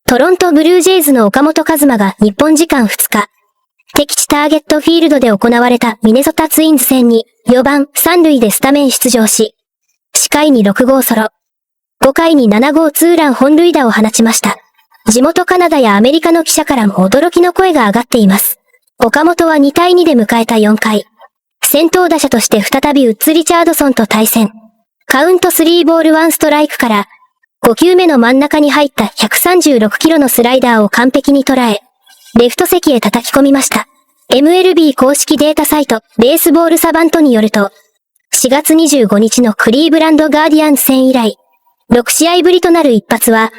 トロントブルージェイズの岡本和真が日本時間2日、敵地ターゲットフィールドで行われたミネソタツインズ戦に4番3塁でスタメン出場し、4回に6号ソロ、5回に7号ツーラン本塁打を放ちました。地元カナダやアメリカの記者からも驚きの声が上がっています。岡本は2対2で迎えた4回、先頭打者として再びウッズ・リチャードソンと対戦。カウント3ボール1ストライクから、5球目の真ん中に入った136キロのスライダーを完璧に捉え、レフト席へ叩き込みました。MLB 公式データサイト、ベースボールサバントによると、4月25日のクリーブランドガーディアンズ戦以来、6試合ぶりとなる一発は、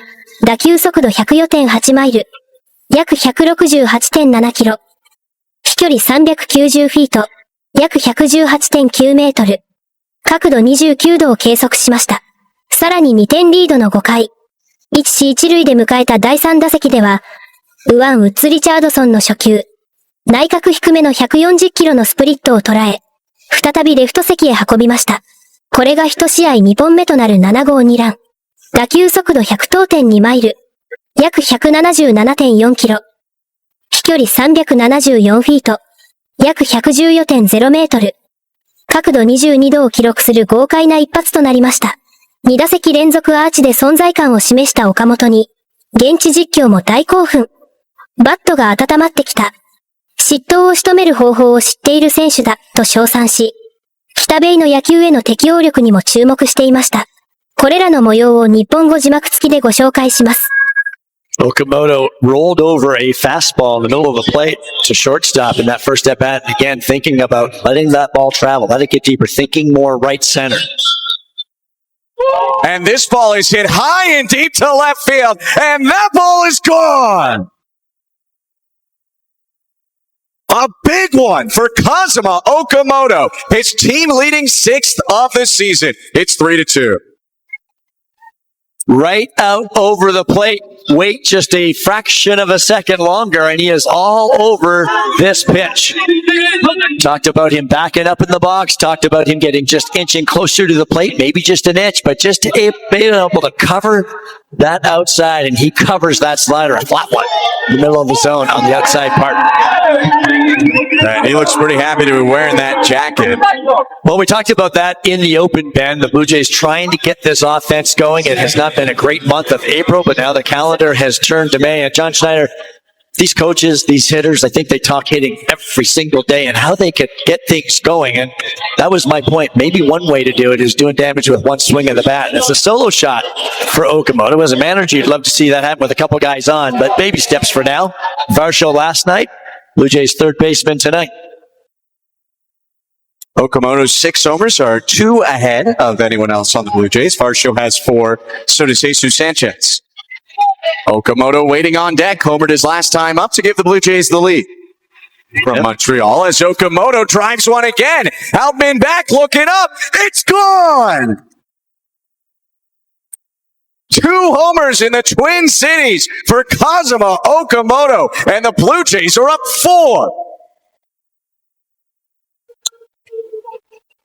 打球速度104.8マイル、約 168.7 キロ、飛距離390フィート、約 118.9 メートル、角度29度を計測しました。さらに2点リードの5回、一死一塁で迎えた第3打席では、ウッズ・リチャードソンの初球、内角低めの140キロのスプリットを捉え、再びレフト席へ運びました。これが1試合2本目となる7号2ラン。打球速度100.2マイル、約 177.4 キロ、飛距離374フィート、約 114.0 メートル、角度22度を記録する豪快な一発となりました。2打席連続アーチで存在感を示した岡本に、現地実況も大興奮。バットが温まってきた。失投を仕留める方法を知っている選手だ、と称賛し、北米の野球への適応力にも注目していました。これらの模様を日本語字幕付きでご紹介します。Okamoto rolled over a fastball in the middle of the plate to shortstop in that first at bat. Again, thinking about letting that ball travel, let it get deeper, thinking more right center. And this ball is hit high and deep to left field, and that ball is gone. A big one for Kazuma Okamoto, his team leading 6th of the season. It's 3-2. Right out over the plate. Wait just a fraction of a second longer, and he is all over this pitch. Talked about him backing up in the box, talked about him getting just inching closer to the plate, maybe just an inch, but just being able to cover that outside, and he covers that slider, a flat one, in the middle of the zone on the outside part. And he looks pretty happy to be wearing that jacket. Well, we talked about that in the open, Ben. The Blue Jays trying to get this offense going. It has not been a great month of April, but now the calendar has turned to May. And John Schneider, these coaches, these hitters, I think they talk hitting every single day and how they could get things going. And that was my point. Maybe one way to do it is doing damage with one swing of the bat. And it's a solo shot for Okamoto. As a manager, you'd love to see that happen with a couple guys on, but baby steps for now. Varsho last night. Blue Jays third baseman tonight. Okamoto's 6 homers are 2 ahead of anyone else on the Blue Jays. Varsho has 4. So does Jesus Sanchez. Okamoto waiting on deck. Homered his last time up to give the Blue Jays the lead. From Montreal as Okamoto drives one again. Outman back looking up. It's gone! 2 homers in the Twin Cities for Kazuma Okamoto, and the Blue Jays are up 4.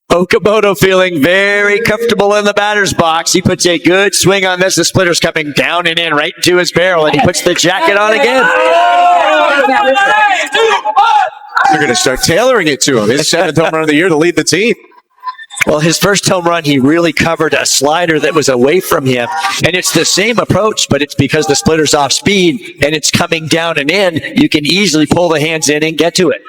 Okamoto feeling very comfortable in the batter's box. He puts a good swing on this. The splitter's coming down and in right into his barrel, and he puts the jacket on again. They're going to start tailoring it to him. His 7th home run of the year to lead the team. Well, his first home run, he really covered a slider that was away from him. And it's the same approach, but it's because the splitter's off speed and it's coming down and in. You can easily pull the hands in and get to it.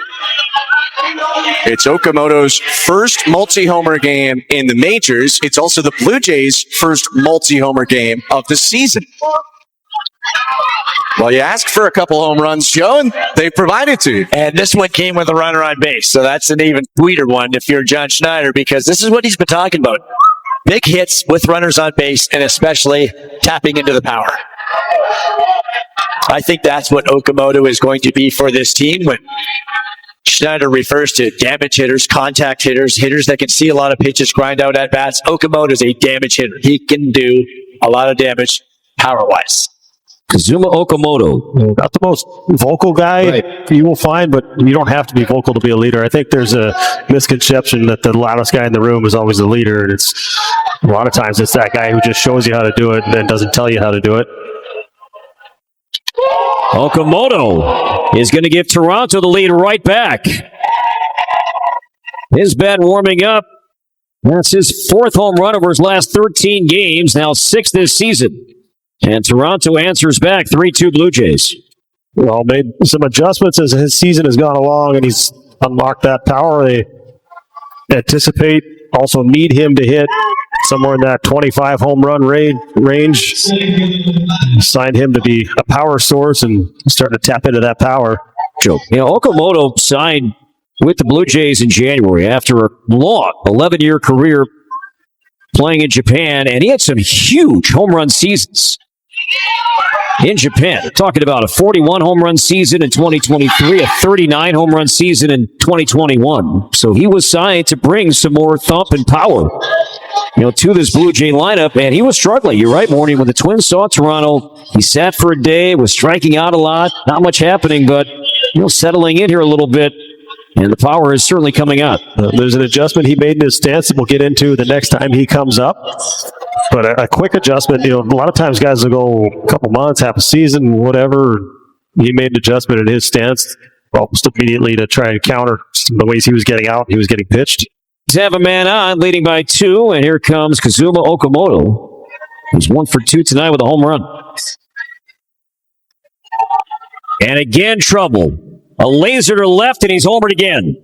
It's Okamoto's first multi-homer game in the majors. It's also the Blue Jays' first multi-homer game of the season. Well, you asked for a couple home runs, Joe, and they provided to you. And this one came with a runner on base, so that's an even sweeter one if you're John Schneider, because this is what he's been talking about. Big hits with runners on base, and especially tapping into the power. I think that's what Okamoto is going to be for this team. When Schneider refers to damage hitters, contact hitters, hitters that can see a lot of pitches, grind out at bats, Okamoto is a damage hitter. He can do a lot of damage power-wise. Kazuma Okamoto, not the most vocal guy you will find, but you don't have to be vocal to be a leader. I think there's a misconception that the loudest guy in the room is always the leader, and it's a lot of times it's that guy who just shows you how to do it and then doesn't tell you how to do it. Okamoto is going to give Toronto the lead right back. His bat warming up. That's his 4th home run over his last 13 games, now 6 this season. And Toronto answers back 3-2 Blue Jays. Well, made some adjustments as his season has gone along, and he's unlocked that power. They anticipate, also need him to hit somewhere in that 25 home run range. Signed him to be a power source and starting to tap into that power. You know, Okamoto signed with the Blue Jays in January after a long 11-year career playing in Japan, and he had some huge home run seasons in Japan. They're talking about a 41 home run season in 2023, a 39 home run season in 2021. So he was signed to bring some more thump and power, to this Blue Jay lineup, and he was struggling. You're right, Morning. When the Twins saw Toronto, he sat for a day, was striking out a lot, not much happening, but settling in here a little bit. And the power is certainly coming out. There's an adjustment he made in his stance that we'll get into the next time he comes up. But a quick adjustment, a lot of times guys will go a couple months, half a season, whatever. He made an adjustment in his stance almost immediately to try and counter the ways he was getting out, he was getting pitched. He's have a man on, leading by 2, and here comes Kazuma Okamoto. He's 1 for 2 tonight with a home run. And again, trouble. A laser to left, and he's homered again.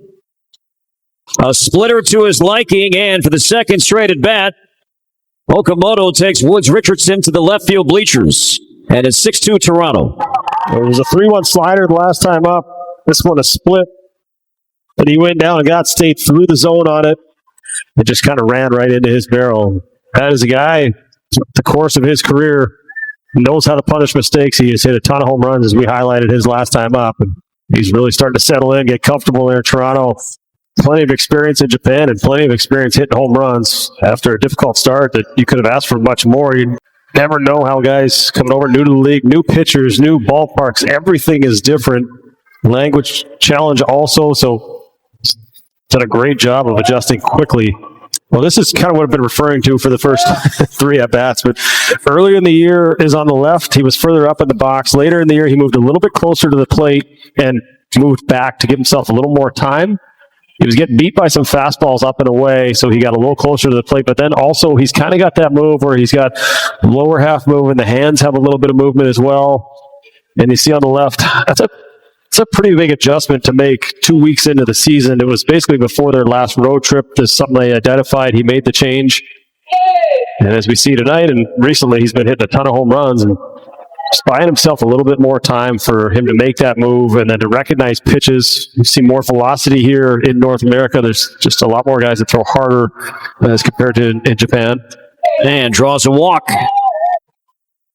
A splitter to his liking, and for the second straight at bat, Okamoto takes Woods Richardson to the left field bleachers. And it's 6-2 Toronto. It was a 3-1 slider the last time up. This one a split. But he went down and got stayed through the zone on it. It just kind of ran right into his barrel. That is a guy, the course of his career, knows how to punish mistakes. He has hit a ton of home runs, as we highlighted his last time up. And he's really starting to settle in, get comfortable there in Toronto. Plenty of experience in Japan and plenty of experience hitting home runs after a difficult start that you could have asked for much more. You never know how guys coming over new to the league, new pitchers, new ballparks, everything is different. Language challenge also, so done a great job of adjusting quickly. Well, this is kind of what I've been referring to for the first 3 at-bats, but earlier in the year is on the left. He was further up in the box. Later in the year, he moved a little bit closer to the plate and moved back to give himself a little more time. He was getting beat by some fastballs up and away, so he got a little closer to the plate, but then also he's kind of got that move where he's got lower half move and the hands have a little bit of movement as well. And you see on the left, it's a pretty big adjustment to make 2 weeks into the season. It was basically before their last road trip. There's something they identified. He made the change. And as we see tonight, and recently he's been hitting a ton of home runs and just buying himself a little bit more time for him to make that move and then to recognize pitches. You see more velocity here in North America. There's just a lot more guys that throw harder as compared to in Japan. And draws a walk.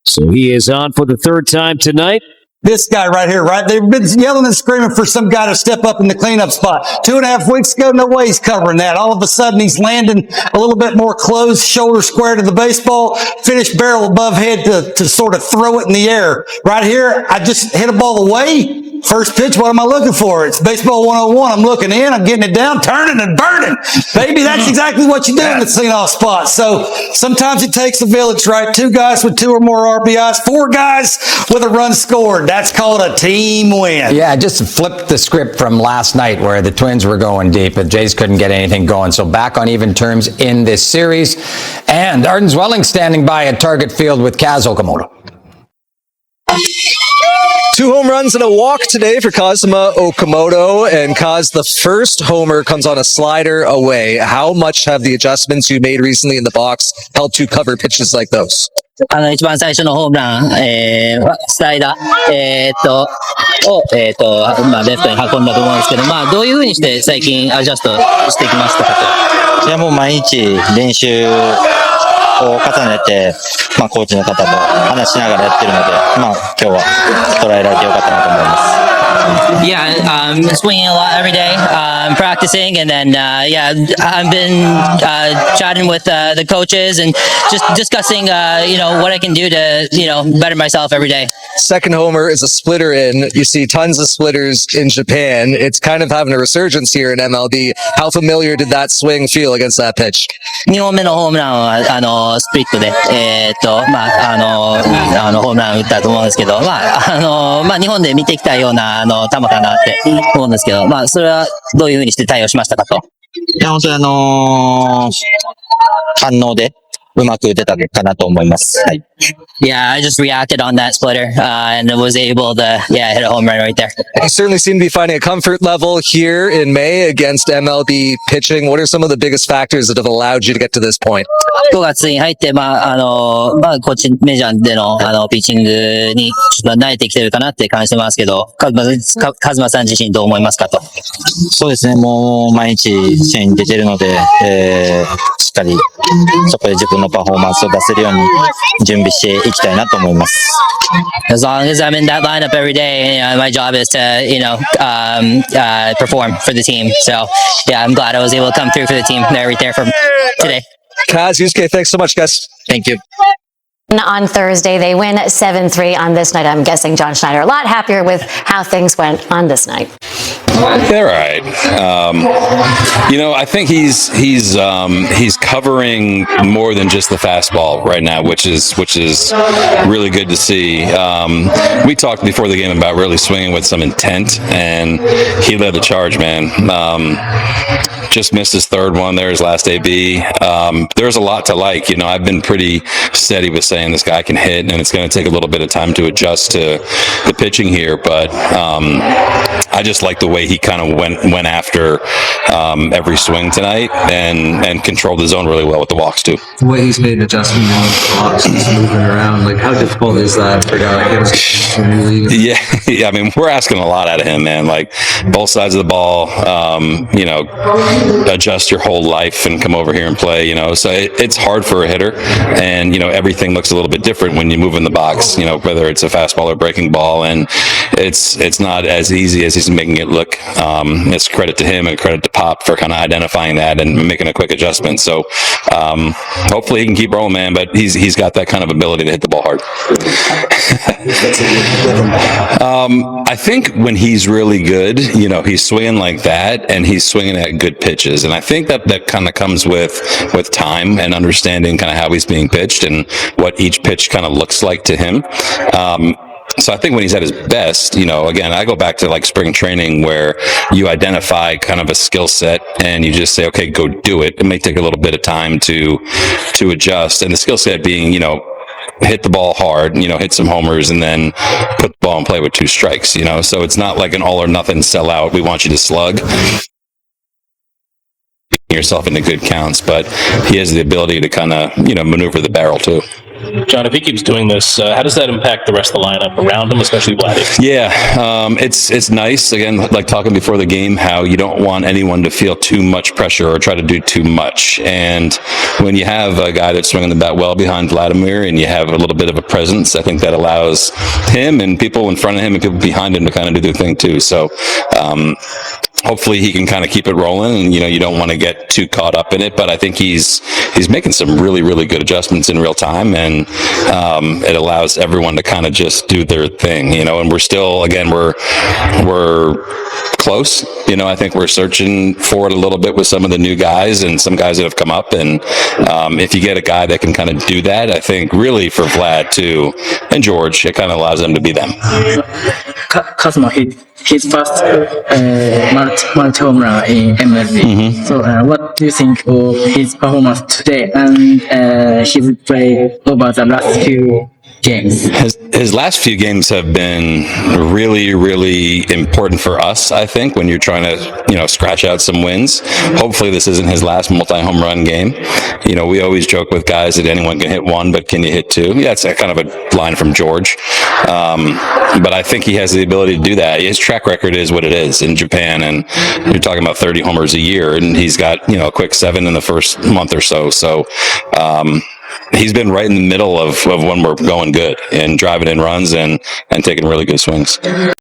So he is on for the 3rd time tonight. This guy right here, right? They've been yelling and screaming for some guy to step up in the cleanup spot. 2.5 weeks ago, no way he's covering that. All of a sudden, he's landing a little bit more close, shoulder square to the baseball, finished barrel above head to sort of throw it in the air. Right here, I just hit a ball away. First pitch, what am I looking for? It's baseball 101. I'm looking in, I'm getting it down, turning and burning. Baby, that's exactly what you do in the cleanoff spot. So sometimes it takes a village, right? 2 guys with 2 or more RBIs, 4 guys with a run scored. That's called a team win. Yeah, just flipped the script from last night where the Twins were going deep, but Jays couldn't get anything going. So back on even terms in this series. And Arden Zwelling standing by at Target Field with Kaz Okamoto. 2 home runs and a walk today for Kazuma Okamoto, and Kaz, the first homer comes on a slider away. How much have the adjustments you made recently in the box helped you cover pitches like those? 一番最初のホームラン、スライダー、を、レフトに運んだと思うんですけど、どういう風にして最近アジャストしてきましたかと。いや、もう毎日練習を重ねて、コーチの方と話しながらやってるので、今日は捉えられてよかったなと思います。Yeah, swinging a lot every day, practicing, and then I've been chatting with the coaches and just discussing what I can do to better myself every day. Second homer is a splitter in. You see tons of splitters in Japan. It's kind of having a resurgence here in MLB. How familiar did that swing feel against that pitch? 2本目のホームランは、スプリットで、ホームラン打ったと思うんですけど、日本で見てきたような、球かなって思うんですけど、それはどういうふうにして対応しましたかと。いや、本当に反応でうまく打てたかなと思います。はい。Yeah, I just reacted on that splitter, and was able to, hit a home run right there. You certainly seem to be finding a comfort level here in May against MLB pitching. What are some of the biggest factors that have allowed you to get to this point? 5月に入って、こっちメジャーでの、ピッチングにちょっと慣れてきてるかなって感じてますけど、カズマさん自身どう思いますかと。そうですね、もう毎日試合に出てるので、しっかりそこで自分のパフォーマンスを出せるように準備していきたいなと思います。As long as I'm in that lineup every day, my job is to, perform for the team. So, I'm glad I was able to come through for the team right there from today. Kaz, Yusuke, thanks so much, guys. Thank you. On Thursday, they win 7-3 on this night. I'm guessing John Schneider a lot happier with how things went on this night. They're all right. I think he's covering more than just the fastball right now, which is really good to see. We talked before the game about really swinging with some intent, and he led the charge, man. Just missed his third one there, his last AB. There's a lot to like. I've been pretty steady with saying this guy can hit, and it's going to take a little bit of time to adjust to the pitching here, but I just like the way he kind of went after every swing tonight and controlled the zone really well with the walks too. The way he's made an adjustment now with the walks, he's moving around. Like, how difficult is that for a guy like him? Yeah, I mean, we're asking a lot out of him, man. Like, both sides of the ball, adjust your whole life and come over here and play, so it's hard for a hitter, and everything looks a little bit different when you move in the box, whether it's a fastball or breaking ball, and it's not as easy as he's making it look. It's credit to him and credit to Pop for kind of identifying that and making a quick adjustment. So hopefully he can keep rolling, man, but he's got that kind of ability to hit the ball hard. I think when he's really good, he's swinging like that, and he's swinging at good pitches, and I think that kind of comes with time and understanding kind of how he's being pitched and what each pitch kind of looks like to him. So I think when he's at his best, again, I go back to like spring training where you identify kind of a skill set and you just say, okay, go do it. It may take a little bit of time to adjust, and the skill set being, hit the ball hard, hit some homers, and then put the ball in play with 2 strikes, so it's not like an all or nothing sellout. We want you to slug yourself into good counts, but he has the ability to kind of, maneuver the barrel too. John, if he keeps doing this, how does that impact the rest of the lineup around him, especially Vladdy? Yeah, it's nice, again, like talking before the game, how you don't want anyone to feel too much pressure or try to do too much. And when you have a guy that's swinging the bat well behind Vladimir and you have a little bit of a presence, I think that allows him and people in front of him and people behind him to kind of do their thing too. So hopefully he can kind of keep it rolling, and you don't want to get too caught up in it, but I think he's making some really, really good adjustments in real time, and it allows everyone to kind of just do their thing, and we're still, again, we're close, I think we're searching for it a little bit with some of the new guys and some guys that have come up, and if you get a guy that can kind of do that, I think really for Vlad too, and George, it kind of allows them to be them. Kazuma hit his first multi home run in MLB. So what do you think of his performance today and his play over the last few games? His last few games have been really, really important for us, I think, when you're trying to, scratch out some wins. Hopefully this isn't his last multi-home run game. We always joke with guys that anyone can hit 1, but can you hit 2? Yeah, it's kind of a line from George. But I think he has the ability to do that. His track record is what it is in Japan, and you're talking about 30 homers a year, and he's got, a quick 7 in the first month or so. So, he's been right in the middle of when we're going good and driving in runs and taking really good swings.